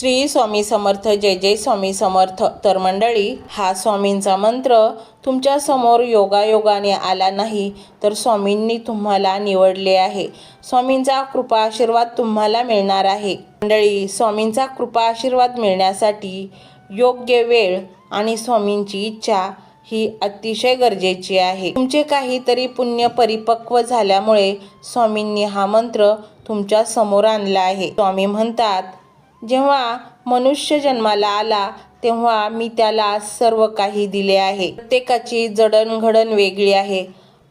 श्री स्वामी समर्थ. जय जय स्वामी समर्थ. तर मंडळी, हा स्वामींचा मंत्र तुमच्या समोर योगायोगाने आला नाही तर स्वामींनी तुम्हाला निवडले आहे. स्वामींचा कृपा आशीर्वाद तुम्हाला मिळणार आहे. मंडळी, स्वामींचा कृपा आशीर्वाद मिळण्यासाठी योग्य वेळ आणि स्वामींची इच्छा ही अतिशय गरजेची आहे. तुमचे काहीतरी पुण्य परिपक्व झाल्यामुळे स्वामींनी हा मंत्र तुमच्या समोर आणला आहे. स्वामी म्हणतात, जेव्हा मनुष्य जन्माला आला तेव्हा मी त्याला सर्व काही दिले आहे. प्रत्येकाची जडणघडण वेगळी आहे,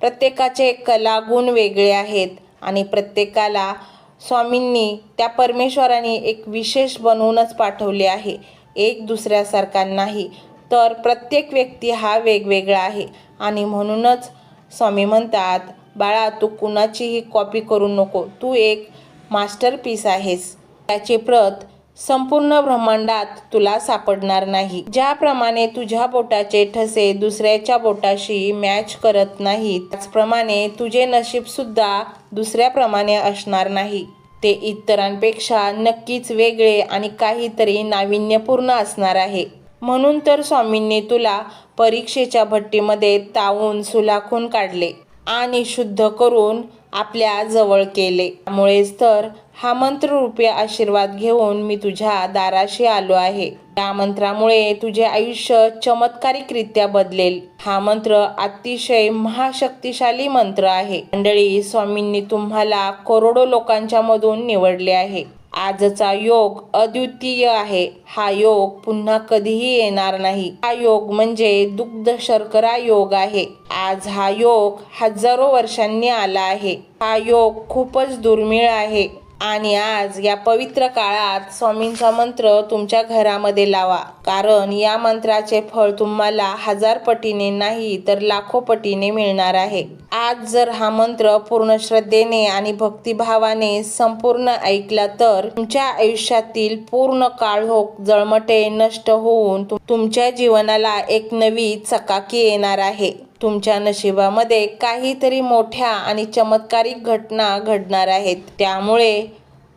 प्रत्येकाचे कलागुण वेगळे आहेत आणि प्रत्येकाला स्वामींनी त्या परमेश्वराने एक विशेष बनवूनच पाठवले आहे, एक दुसऱ्यासारखा नाही. तर प्रत्येक व्यक्ती हा वेगवेगळा आहे आणि म्हणूनच स्वामी म्हणतात, बाळा, तू कुणाचीही कॉपी करू नको. तू एक मास्टरपीस आहेस. त्याची प्रत संपूर्ण ब्रह्मांडात तुला सापडणार नाही. ज्याप्रमाणे तुझ्या बोटाचे ठसे दुसऱ्याच्या बोटाशी मॅच करत नाहीत, त्याचप्रमाणे तुझे नशीब सुद्धा दुसऱ्याप्रमाणे असणार नाही. ते इतरांपेक्षा नक्कीच वेगळे आणि काहीतरी नाविन्यपूर्ण असणार आहे. म्हणून तर स्वामींनी तुला परीक्षेच्या भट्टीमध्ये तावून सुलाखून काढले आणि शुद्ध करून आपल्या जवळ केले. त्यामुळेच तर हा मंत्ररूपी आशीर्वाद घेऊन मी तुझ्या दाराशी आलो आहे. या मंत्रामुळे तुझे आयुष्य चमत्कारिकरित्या बदलेल. हा मंत्र अतिशय महाशक्तिशाली मंत्र आहे. मंडळी, स्वामींनी तुम्हाला करोडो लोकांच्या मधून निवडले आहे. आजचा योग अद्वितीय आहे. हा योग पुन्हा कधीही येणार नाही. हा योग म्हणजे दुग्ध शर्करा योग आहे. आज हा योग हजारो वर्षांनी आला आहे. हा योग खूपच दुर्मिळ आहे आणि आज या पवित्र काळात स्वामींचा मंत्र तुमच्या घरामध्ये लावा, कारण या मंत्राचे फळ तुम्हाला 1000 पटीने नाही तर लाखो पटीने मिळणार आहे. आज जर हा मंत्र पूर्ण श्रद्धेने आणि भक्तिभावाने संपूर्ण ऐकला तर तुमच्या आयुष्यातील पूर्ण काळोख जळमटे नष्ट होऊन तुमच्या जीवनाला एक नवी चकाकी येणार आहे. तुमच्या नशिबामध्ये काहीतरी मोठ्या आणि चमत्कारिक घटना घडणार आहेत. त्यामुळे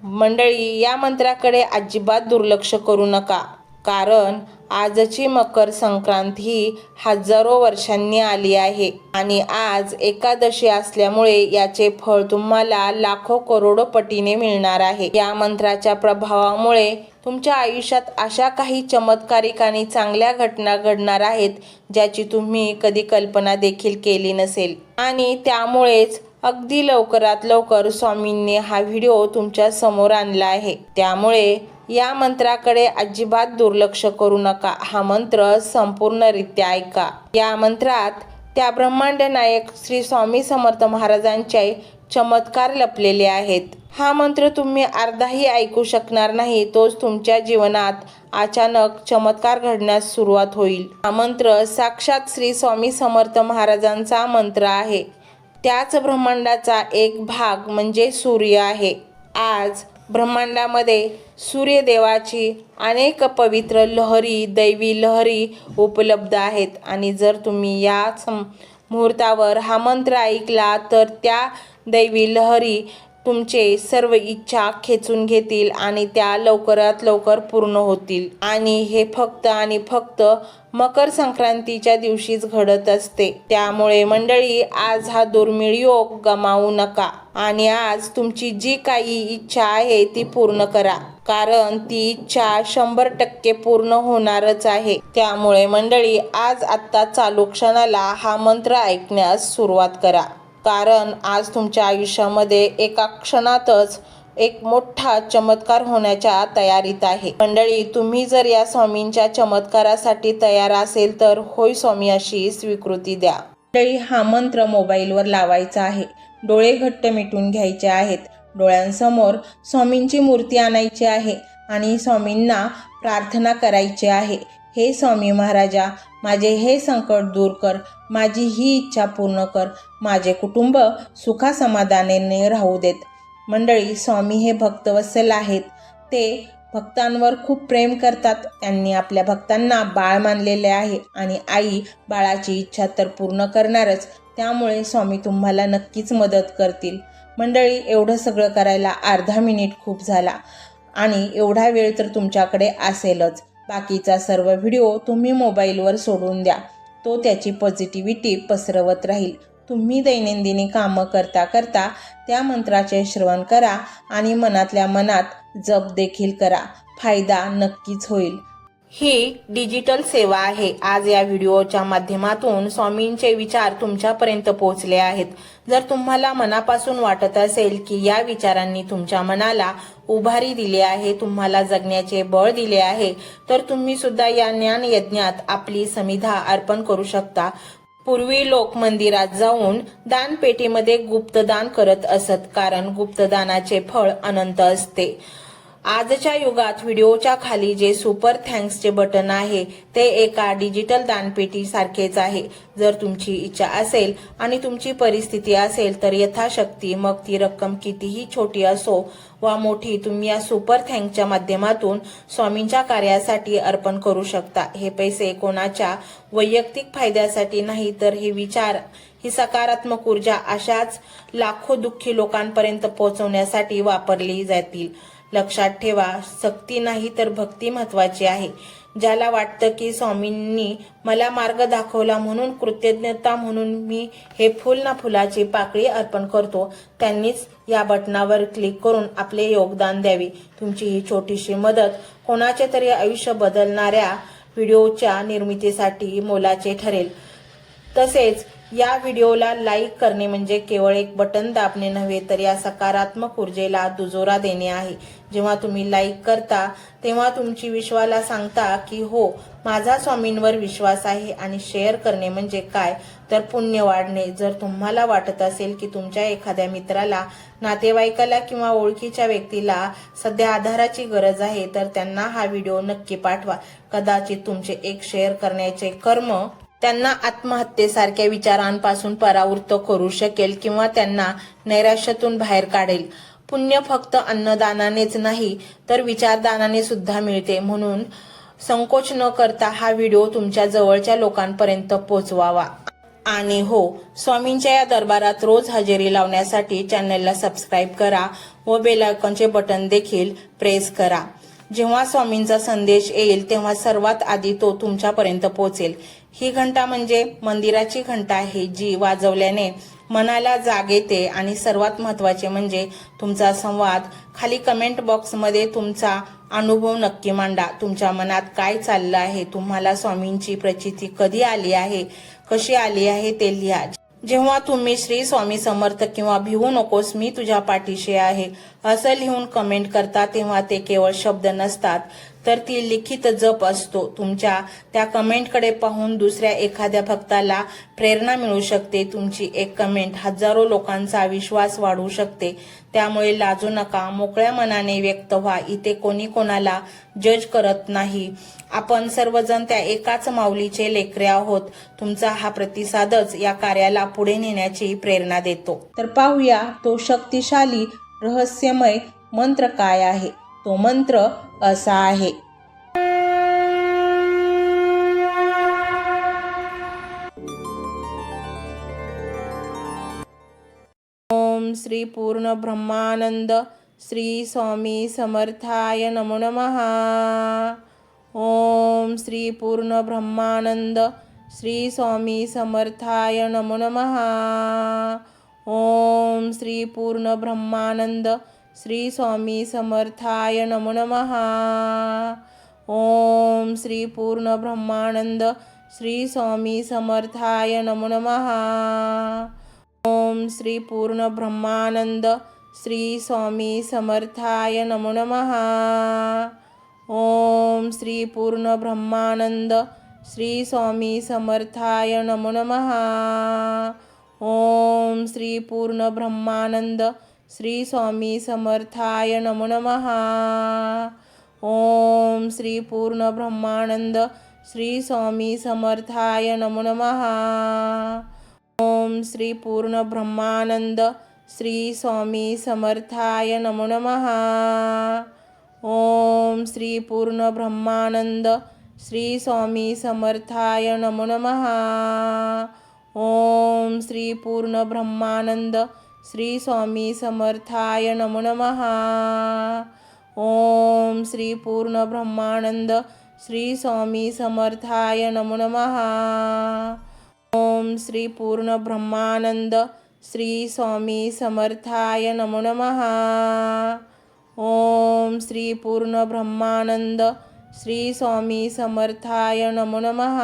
मंडळी, या मंत्राकडे अजिबात दुर्लक्ष करू नका, कारण आजची मकर संक्रांत ही हजारो वर्षांनी आली आहे आणि आज एकादशी असल्यामुळे याचे फळ तुम्हाला लाखो करोडो पटीने मिळणार आहे. या मंत्राच्या प्रभावामुळे तुमच्या आयुष्यात अशा काही चमत्कारिक आणि चांगल्या घटना घडणार आहेत ज्याची तुम्ही कधी कल्पना देखील केली नसेल. आणि त्यामुळेच अगदी लवकरात लवकर स्वामींनी हा व्हिडिओ तुमच्या समोर आणला आहे. त्यामुळे या मंत्राकडे अजिबात दुर्लक्ष करू नका. हा मंत्र संपूर्णरित्या ऐका. या मंत्रात त्या ब्रह्मांड नायक श्री स्वामी समर्थ महाराजांचे चमत्कार लपलेले आहेत. हा मंत्र तुम्ही अर्धाही ऐकू शकणार नाही, तोच तुमच्या जीवनात अचानक चमत्कार घडण्यास सुरुवात होईल. हा मंत्र साक्षात श्री स्वामी समर्थ महाराजांचा मंत्र आहे. त्याच ब्रह्मांडाचा एक भाग म्हणजे सूर्य आहे. आज ब्रह्मांडामध्ये सूर्यदेवाची अनेक पवित्र लहरी, दैवी लहरी उपलब्ध आहेत आणि जर तुम्ही या मुहूर्तावर हा मंत्र ऐकला तर त्या दैवी लहरी तुमचे सर्व इच्छा खेचून घेतील आणि त्या लवकरात लवकर पूर्ण होतील. आणि हे फक्त आणि फक्त मकर संक्रांतीच्या दिवशीच घडत असते. त्यामुळे मंडळी, आज हा दुर्मिळ योग गमावू नका आणि आज तुमची जी काही इच्छा आहे ती पूर्ण करा, कारण ती इच्छा 100% पूर्ण होणारच आहे. त्यामुळे मंडळी, आज आत्ता चालू क्षणाला हा मंत्र ऐकण्यास सुरुवात करा, कारण आज तुमच्या आयुष्यामध्ये एका क्षणातच एक मोठा चमत्कार होण्याच्या तयारीत आहे. मंडळी, तुम्ही जर या स्वामींच्या चमत्कारासाठी तयार असेल तर होय स्वामी अशी स्वीकृती द्या. मंडळी, हा मंत्र मोबाईलवर लावायचा आहे. डोळे घट्ट मिटून घ्यायचे आहेत. डोळ्यांसमोर स्वामींची मूर्ती आणायची आहे आणि स्वामींना प्रार्थना करायची आहे. हे स्वामी महाराजा, माझे हे संकट दूर कर, माझी ही इच्छा पूर्ण कर, माझे कुटुंब सुखासमाधानाने राहू देत. मंडळी, स्वामी हे भक्तवत्सल आहेत. ते भक्तांवर खूप प्रेम करतात. त्यांनी आपल्या भक्तांना बाळ मानलेले आहे आणि आई बाळाची इच्छा तर पूर्ण करणारच. त्यामुळे स्वामी तुम्हाला नक्कीच मदत करतील. मंडळी, एवढं सगळं करायला अर्धा मिनिट खूप झाला. आणि एवढा वेळ तर तुमच्याकडे असेलच. बाकीचा सर्व व्हिडिओ तुम्ही मोबाईलवर सोडून द्या. तो त्याची पॉझिटिव्हिटी पसरवत राहील. तुम्ही दैनंदिनी कामं करता करता त्या मंत्राचे श्रवण करा आणि मनातल्या मनात जप देखील करा. फायदा नक्कीच होईल. ही डिजिटल सेवा आहे. आज या व्हिडिओच्या माध्यमातून स्वामींचे विचार तुमच्यापर्यंत पोहोचले आहेत. जर तुम्हाला मनापासून वाटत असेल की या विचारांनी तुमच्या मनाला उभारी दिली आहे, तुम्हाला जगण्याचे बळ दिले आहे, तर तुम्ही सुद्धा या ज्ञान यज्ञात आपली समिधा अर्पण करू शकता. पूर्वी लोक मंदिरात जाऊन दानपेटीमध्ये गुप्तदान करत असत, कारण गुप्तदानाचे फळ अनंत असते. आजच्या युगात व्हिडिओच्या खाली जे सुपर थँक्सचे बटन आहे ते एका डिजिटल दानपेटी सारखेच आहे. जर तुमची इच्छा असेल आणि तुमची परिस्थिती असेल तर यथाशक्ती, मग ती रक्कम कितीही छोटी असो वा मोठी, तुम्ही या सुपर थँक्सच्या माध्यमातून स्वामींच्या कार्यासाठी अर्पण करू शकता. हे पैसे कोणाच्या वैयक्तिक फायद्यासाठी नाही, तर हे विचार, ही सकारात्मक ऊर्जा अशाच लाखो दुःखी लोकांपर्यंत पोहोचवण्यासाठी वापरली जातील. लक्षात ठेवा, सक्ती नाही तर भक्ती महत्वाची आहे. ज्याला वाटतं की स्वामींनी मला मार्ग दाखवला म्हणून कृतज्ञता म्हणून मी हे फुल ना फुलाची पाकळी अर्पण करतो, त्यांनीच या बटनावर क्लिक करून आपले योगदान द्यावे. तुमची ही छोटीशी मदत कोणाचे तरी आयुष्य बदलणाऱ्या व्हिडिओच्या निर्मितीसाठी मोलाचे ठरेल. तसेच या व्हिडिओला लाईक करणे म्हणजे केवळ एक बटन दाबणे नव्हे, तर या सकारात्मक ऊर्जेला दुजोरा देणे आहे. जेव्हा तुम्ही लाईक करता तेव्हा तुमची विश्वाला सांगता की हो, माझा स्वामींवर विश्वास आहे. आणि शेअर करणे म्हणजे काय, तर पुण्य वाढणे. जर तुम्हाला वाटत असेल की तुमच्या एखाद्या मित्राला, नातेवाईकाला किंवा ओळखीच्या व्यक्तीला सध्या आधाराची गरज आहे, तर त्यांना हा व्हिडिओ नक्की पाठवा. कदाचित तुमचे एक शेअर करण्याचे कर्म त्यांना आत्महत्येसारख्या विचारांपासून परावृत्त करू शकेल किंवा त्यांना नैराश्यातून बाहेर काढेल. पुण्य फक्त अन्नदानानेच नाही तर विचारदानाने सुद्धा मिळते. म्हणून संकोच न करता हा व्हिडिओ तुमच्या जवळच्या लोकांपर्यंत पोहोचवावा. आणि हो, स्वामींच्या या दरबारात रोज हजेरी लावण्यासाठी चॅनलला सबस्क्राईब करा व बेल आयकॉनचे बटन देखील प्रेस करा. जेव्हा स्वामींचा संदेश येईल तेव्हा सर्वात आधी तो तुमच्यापर्यंत पोहोचेल. ही घंटा म्हणजे मंदिराची घंटा आहे, जी वाजवल्याने मनाला जाग येते. आणि सर्वात महत्त्वाचे म्हणजे तुमचा संवाद. खाली कमेंट बॉक्समध्ये तुमचा अनुभव नक्की मांडा. तुमच्या मनात काय चाललं आहे, तुम्हाला स्वामींची प्रचिती कधी आली आहे, कशी आली आहे ते लिहा. जेव्हा तुम्ही श्री स्वामी समर्थ किंवा भिवू नकोस मी तुझ्या पाठीशी आहे असं लिहून कमेंट करता, तेव्हा ते केवळ शब्द नसतात, तर ती लिखित जप असतो. तुमच्या त्या कमेंटकडे पाहून दुसऱ्या एखाद्या भक्ताला प्रेरणा मिळू शकते. तुमची एक कमेंट हजारो लोकांचा विश्वास वाढवू शकते. त्यामुळे लाजू नका, मोकळ्या मनाने व्यक्त व्हा. इथे कोणी कोणाला जज करत नाही. आपण सर्वजण त्या एकाच माऊलीचे लेकरे आहोत. तुमचा हा प्रतिसादच या कार्याला पुढे नेण्याची प्रेरणा देतो. तर पाहूया तो शक्तिशाली रहस्यमय मंत्र काय आहे. तो मंत्र असा आहे. ओम श्री पूर्ण ब्रह्मानंद श्री स्वामी समर्थाय नमो नमः. ओम श्री पूर्ण ब्रह्मानंद श्री स्वामी समर्थाय नमो नमः. ओम श्री पूर्ण ब्रह्मानंद श्री स्वामी समर्थाय नमो नमः. ओम श्री पूर्ण ब्रह्मानंद श्री स्वामी समर्थाय नमो नमः. ओम श्री पूर्ण ब्रह्मानंद श्री स्वामी समर्थाय नमो नमः. ओम श्री पूर्ण ब्रह्मानंद श्री स्वामी समर्थाय नमो नमः. ओम श्री पूर्ण ब्रह्मानंद श्री स्वामी समर्थाय नमो नमः. ओम श्री पूर्ण ब्रह्मानंद श्री स्वामी समर्थाय नमो नमः. ओम श्री पूर्ण ब्रह्मानंद श्री स्वामी समर्थाय नमो नमः. ओम श्री पूर्ण ब्रह्मानंद श्री स्वामी समर्थाय नमो नमः. ओम श्री पूर्ण ब्रह्मानंद श्री स्वामी समर्थाय नमो नमः. ओम श्री पूर्ण ब्रह्मानंद श्री स्वामी समर्थाय नमो नमः. ओम श्री पूर्ण ब्रह्मानंद श्री स्वामी समर्थाय नमो नमः. ओम श्री पूर्ण ब्रह्मानंद श्री स्वामी समर्थाय नमो नमः.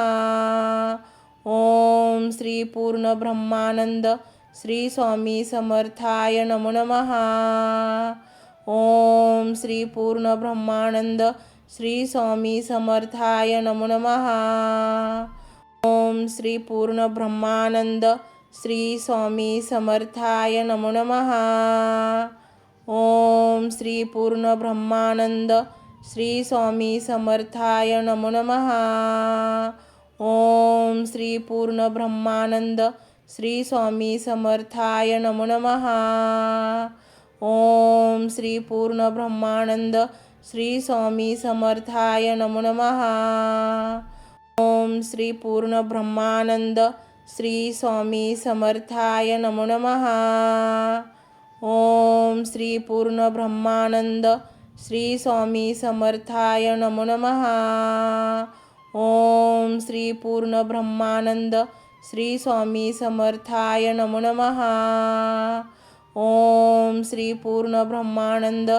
ओम श्री पूर्ण ब्रह्मानंद श्री स्वामी समर्थाय नमो नमः. ओम श्री पूर्ण ब्रह्मानंद श्री स्वामी समर्थाय नमो नमः. ओम श्री पूर्ण ब्रह्मानंद श्री स्वामी समर्थाय नमो नमः. ओम श्री पूर्ण ब्रह्मानंद श्री स्वामी समर्थाय नमो नमः. ओम श्री पूर्ण ब्रह्मानंद श्री स्वामी समर्थाय नमो नमः. ओम श्री पूर्ण ब्रह्मानंद श्री स्वामी समर्थाय नमो नमः. ओम श्री पूर्ण ब्रह्मानंद श्री स्वामी समर्थाय नमो नमः. ओम श्री पूर्ण ब्रह्मानंद श्री स्वामी समर्थाय नमो नमः. ओम श्री पूर्ण ब्रह्मानंद श्री स्वामी समर्थाय नमो नमः. ओम श्री पूर्ण ब्रह्मानंद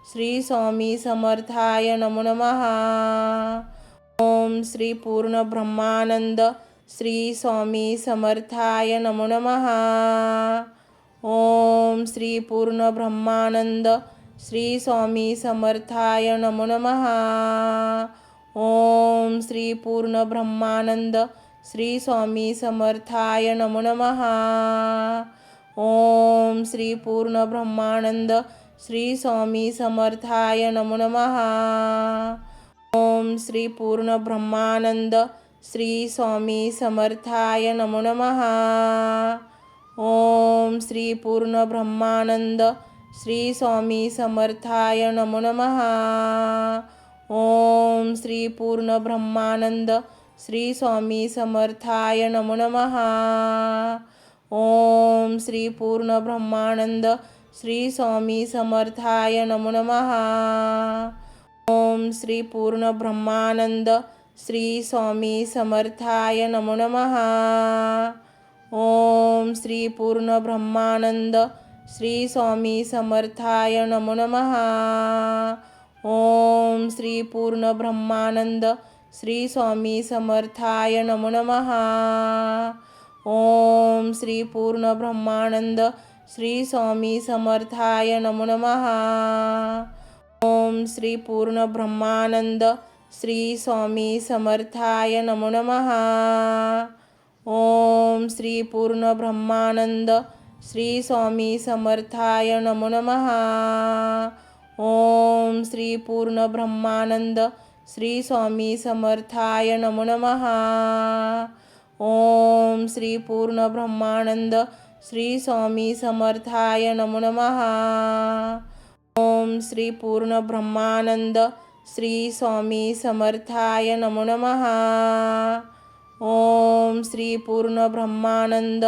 श्री स्वामी समर्थाय नमो नमः. ओम श्री पूर्ण ब्रह्मानंद श्री स्वामी समर्थाय नमो नमः. ओम श्री पूर्ण ब्रह्मानंद श्री स्वामी समर्थाय नमो नमः. ओम श्री पूर्ण ब्रह्मानंद श्री स्वामी समर्थाय नमो नमः. ओम श्री पूर्ण ब्रह्मानंद श्री स्वामी समर्थाय नमो नमः. ओम श्री पूर्ण ब्रह्मानंद श्री स्वामी समर्थाय नमो नमः. ओम श्री पूर्ण ब्रह्मानंद श्री स्वामी समर्थाय नमो नमः. ओम श्री पूर्ण ब्रह्मानंद श्री स्वामी समर्थाय नमो नमः. ओम श्री पूर्ण ब्रह्मानंद श्री स्वामी समर्थाय नमो नमः. ओम श्री पूर्ण ब्रह्मानंद श्री स्वामी समर्थाय नमो नमः. ओम श्री पूर्ण ब्रह्मानंद श्री स्वामी समर्थाय नमो नमः. ओम श्री पूर्ण ब्रह्मानंद श्री स्वामी समर्थाय नमो नमः. ओम श्री पूर्ण ब्रह्मानंद श्री स्वामी समर्थाय नमो नमः. ओम श्री पूर्ण ब्रह्मानंद श्री स्वामी समर्थाय नमो नमः. ओम श्री पूर्ण ब्रह्मानंद श्री स्वामी समर्थाय नमो नमः. ओम श्री पूर्ण ब्रह्मानंद श्री स्वामी समर्थाय नमो नमः. ओम श्री पूर्ण ब्रह्मानंद श्री स्वामी समर्थाय नमो नमः. ओम श्री पूर्ण ब्रह्मानंद श्री स्वामी समर्थाय नमो नमः. ओम श्री पूर्ण ब्रह्मानंद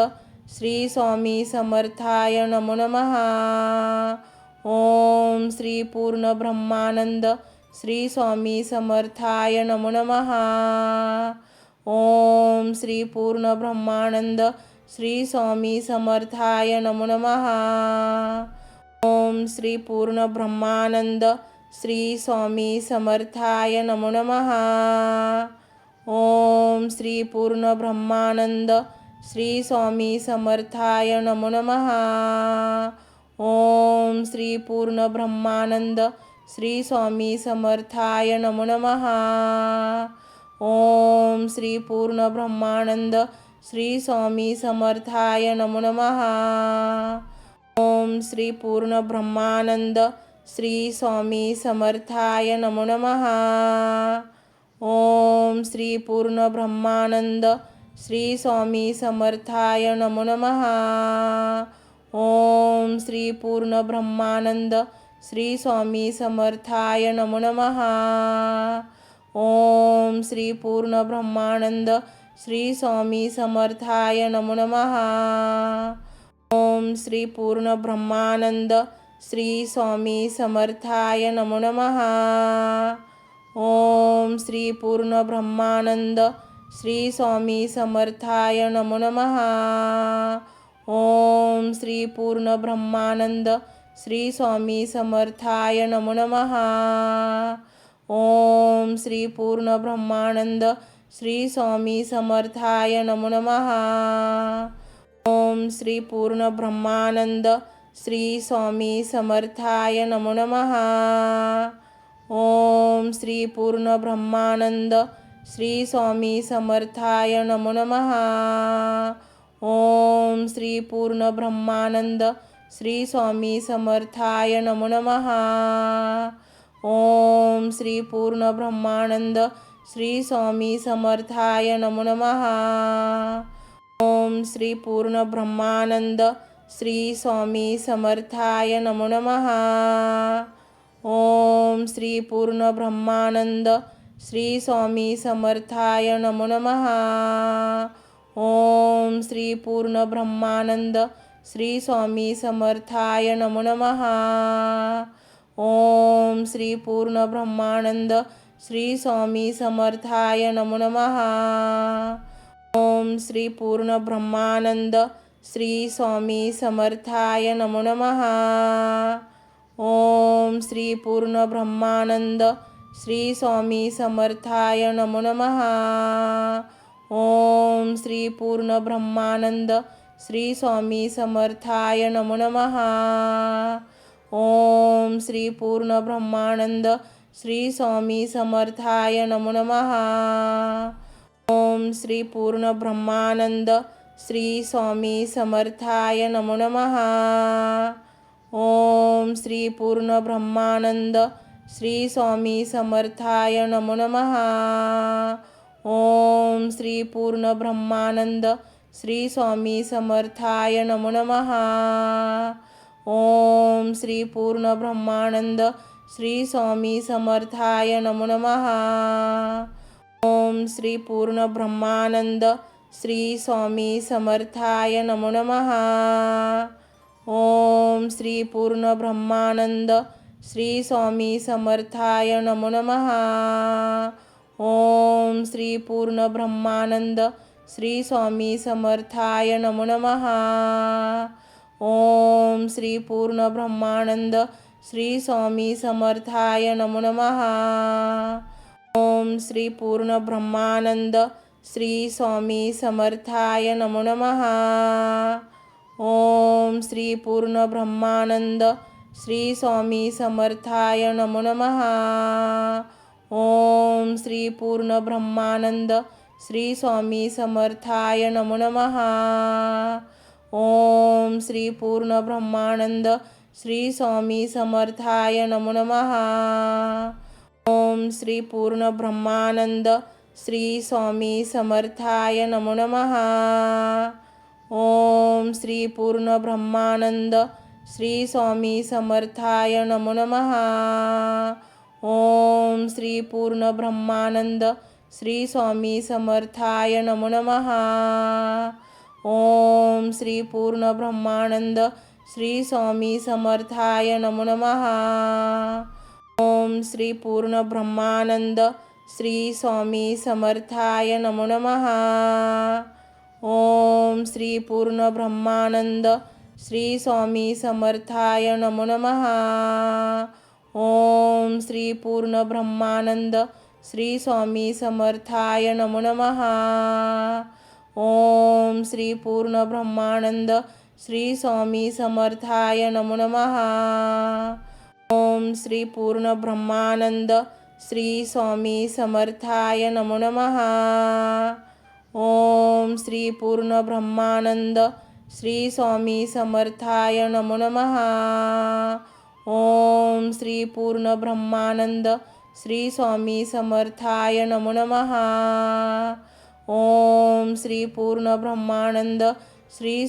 श्री स्वामी समर्थाय नमो नमः. ओम श्री पूर्ण ब्रह्मानंद श्री स्वामी समर्थाय नमो नमः. ओम श्री पूर्ण ब्रह्मानंद श्री स्वामी समर्थाय नमो नमः. ओम श्री पूर्ण ब्रह्मानंद श्री स्वामी समर्थाय नमो नमः. ओम श्री पूर्ण ब्रह्मानंद श्री स्वामी समर्थाय नमो नमः. ओम श्री पूर्ण ब्रह्मानंद श्री स्वामी समर्थाय नमो नमः. ओम श्री पूर्ण ब्रह्मानंद श्री स्वामी समर्थाय नमो नमः. ओम श्री पूर्ण ब्रह्मानंद श्री स्वामी समर्थाय नमो नमः. ओम श्री पूर्ण ब्रह्मानंद श्री स्वामी समर्थाय नमो नमः. ओम श्री पूर्ण ब्रह्मानंद श्री स्वामी समर्थाय नमो नमः. ओम श्री पूर्ण ब्रह्मानंद श्री स्वामी समर्थाय नमो नमः. ओम श्री पूर्ण ब्रह्मानंद श्री स्वामी समर्थाय नमो नमः. ओम श्री पूर्ण ब्रह्मानंद श्री स्वामी समर्थाय नमो नमः. ओम श्री पूर्ण ब्रह्मानंद श्री स्वामी समर्थाय नमो नमः. ओम श्री पूर्ण ब्रह्मानंद श्री स्वामी समर्थाय नमो नमः. ओम श्री पूर्ण ब्रह्मानंद श्री स्वामी समर्थाय नमो नमः. ओम श्री पूर्ण ब्रह्मानंद श्री स्वामी समर्थाय नमो नमः. ओम श्री पूर्ण ब्रह्मानंद श्री स्वामी समर्थाय नमो नमः. ओम श्री पूर्ण ब्रह्मानंद श्री स्वामी समर्थाय नमो नमः. ओम श्री पूर्ण ब्रह्मानंद श्री स्वामी समर्थाय नमो नमः. ओम श्री पूर्ण ब्रह्मानंद श्री स्वामी समर्थाय नमो नमः. ओम श्री पूर्ण ब्रह्मानंद श्री स्वामी समर्थाय नमो नमः. ओम श्री पूर्ण ब्रह्मानंद श्री स्वामी समर्थाय नमो नमः. ओम श्री पूर्ण ब्रह्मानंद श्री स्वामी समर्थाय नमो नमः. ओम श्री पूर्ण ब्रह्मानंद श्री स्वामी समर्थाय नमो नमः. ओम श्री पूर्ण ब्रह्मानंद श्री स्वामी समर्थाय नमो नमः. ओम श्री पूर्ण ब्रह्मानंद श्री स्वामी समर्थाय नमो नमः. ओम श्री पूर्ण ब्रह्मानंद श्री स्वामी समर्थाय नमो नमः. ओम श्री पूर्ण ब्रह्मानंद श्री स्वामी समर्थाय नमो नमः. ओम श्री पूर्ण ब्रह्मानंद श्री स्वामी समर्थाय नमो नमः. ओम श्री पूर्ण ब्रह्मानंद श्री स्वामी समर्थाय नमो नमः. ओम श्री पूर्ण ब्रह्मानंद श्री स्वामी समर्थाय नमो नमः. ओम श्री पूर्ण ब्रह्मानंद श्री स्वामी समर्थाय नमो नमः. ओम श्री पूर्ण ब्रह्मानंद श्री स्वामी समर्थाय नमो नमः. ओम श्री पूर्ण ब्रह्मानंद श्री स्वामी समर्थाय नमो नमः. ओम श्री पूर्ण ब्रह्मानंद श्री स्वामी समर्थाय नमो नमः. ओम श्री पूर्ण ब्रह्मानंद श्री स्वामी समर्थाय नमो नमः. ओम श्री पूर्ण ब्रह्मानंद श्री स्वामी समर्थाय नमो नमः. ओम श्री पूर्ण ब्रह्मानंद श्री स्वामी समर्थाय नमो नमः. ओम श्री पूर्ण ब्रह्मानंद श्री स्वामी समर्थाय नमो नमः. ओम श्री पूर्ण ब्रह्मानंद श्री स्वामी समर्थाय नमो नमः. ओम श्री पूर्ण ब्रह्मानंद श्री स्वामी समर्थाय नमो नमः. ओम श्री पूर्ण ब्रह्मानंद श्री स्वामी समर्थाय नमो नमः. ओम श्री पूर्ण ब्रह्मानंद श्री स्वामी समर्थाय नमो नमः. ओम श्री पूर्ण ब्रह्मानंद श्री स्वामी समर्थाय नमो नमः. ओम श्री पूर्ण ब्रह्मानंद श्री स्वामी समर्थाय नमो नमः. ओम श्री पूर्ण ब्रह्मानंद श्री स्वामी समर्थाय नमो नमः. ओम श्री पूर्ण ब्रह्मानंद श्री स्वामी समर्थाय नमो नमः. ओम श्री पूर्ण ब्रह्मानंद श्री स्वामी समर्थाय नमो नमः. ओम श्री पूर्ण ब्रह्मानंद श्री स्वामी समर्थाय नमो नमः. ओम श्री पूर्ण ब्रह्मानंद श्री